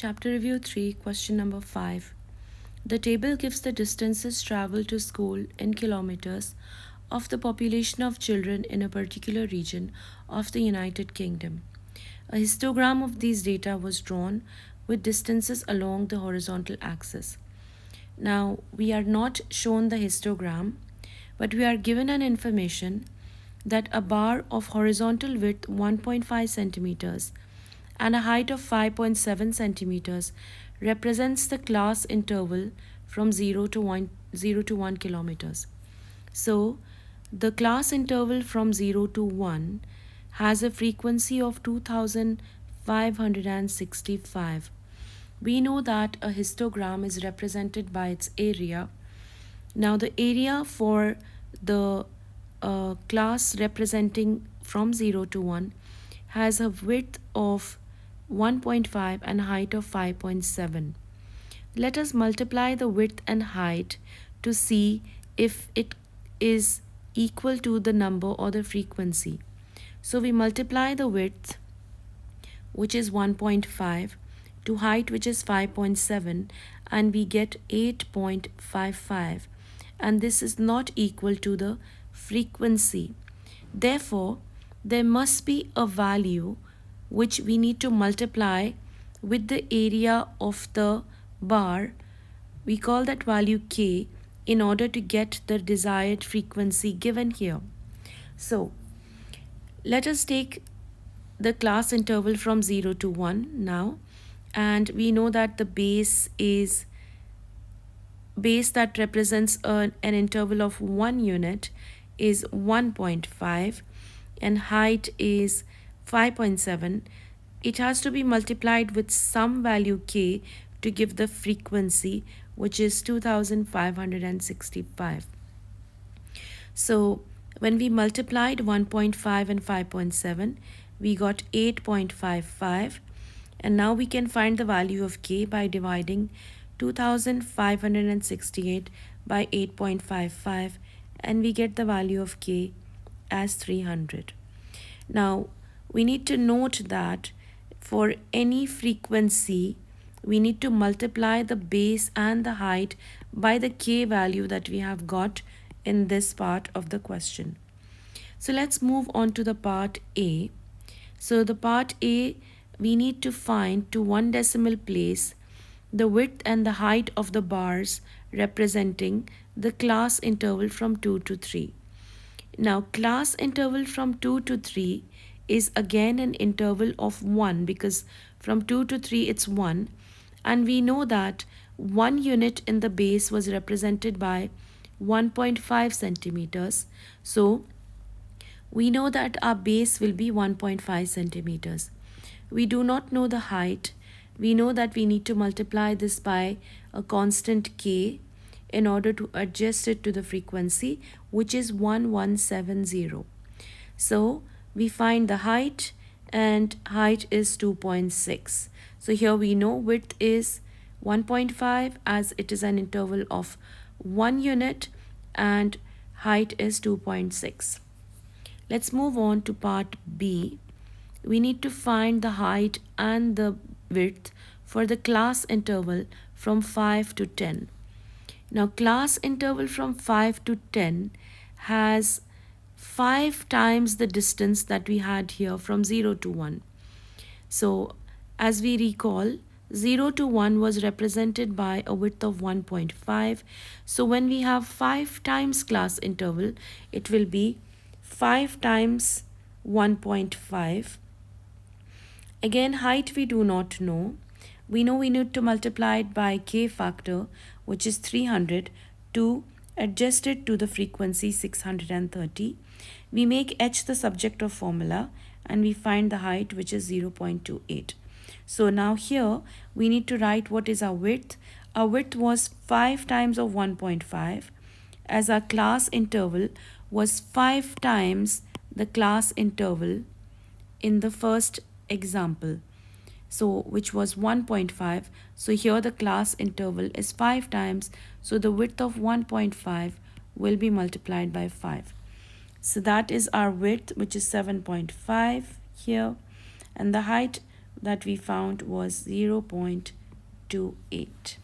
Chapter Review 3, question number 5. The table gives the distances traveled to school in kilometers of the population of children in a particular region of the United Kingdom. A histogram of these data was drawn with distances along the horizontal axis. Now, we are not shown the histogram, but we are given an information that a bar of horizontal width 1.5 centimeters and a height of 5.7 centimeters represents the class interval from 0 to 1 kilometers. So, the class interval from 0 to 1 has a frequency of 2565. We know that a histogram is represented by its area. Now, the area for the class representing from 0 to 1 has a width of 1.5 and height of 5.7. Let us multiply the width and height to see if it is equal to the number or the frequency. So we multiply the width, which is 1.5, to height, which is 5.7, and we get 8.55, and this is not equal to the frequency. Therefore, there must be a value which we need to multiply with the area of the bar. We call that value k in order to get the desired frequency given here. So, let us take the class interval from 0 to 1 now, and we know that the base that represents an interval of 1 unit is 1.5 and height is 5.7. It has to be multiplied with some value k to give the frequency, which is 2565. So when we multiplied 1.5 and 5.7, we got 8.55, and now we can find the value of k by dividing 2568 by 8.55, and we get the value of k as 300. Now we need to note that for any frequency we need to multiply the base and the height by the k value that we have got in this part of the question. So let's move on to the part A. So the part A, we need to find to 1 decimal place the width and the height of the bars representing the class interval from 2 to 3. Now class interval from 2 to 3 is again an interval of 1, because from 2 to 3 it's 1, and we know that 1 unit in the base was represented by 1.5 centimeters. So we know that our base will be 1.5 centimeters. We do not know the height. We know that we need to multiply this by a constant k in order to adjust it to the frequency, which is 1170. So we find the height, and height is 2.6. So here we know width is 1.5 as it is an interval of 1 unit, and height is 2.6. Let's move on to part B. We need to find the height and the width for the class interval from 5 to 10. Now class interval from 5 to 10 has 5 times the distance that we had here from 0 to 1. So as we recall, 0 to 1 was represented by a width of 1.5. So when we have 5 times class interval, it will be 5 times 1.5. Again, height we do not know. We know we need to multiply it by k factor, which is 300, to adjust it to the frequency 630. We make h the subject of formula, and we find the height, which is 0.28. So now here we need to write what is our width. Our width was 5 times of 1.5, as our class interval was 5 times the class interval in the first example, so which was 1.5. So here the class interval is 5 times, so the width of 1.5 will be multiplied by 5. So that is our width, which is 7.5 here, and the height that we found was 0.28.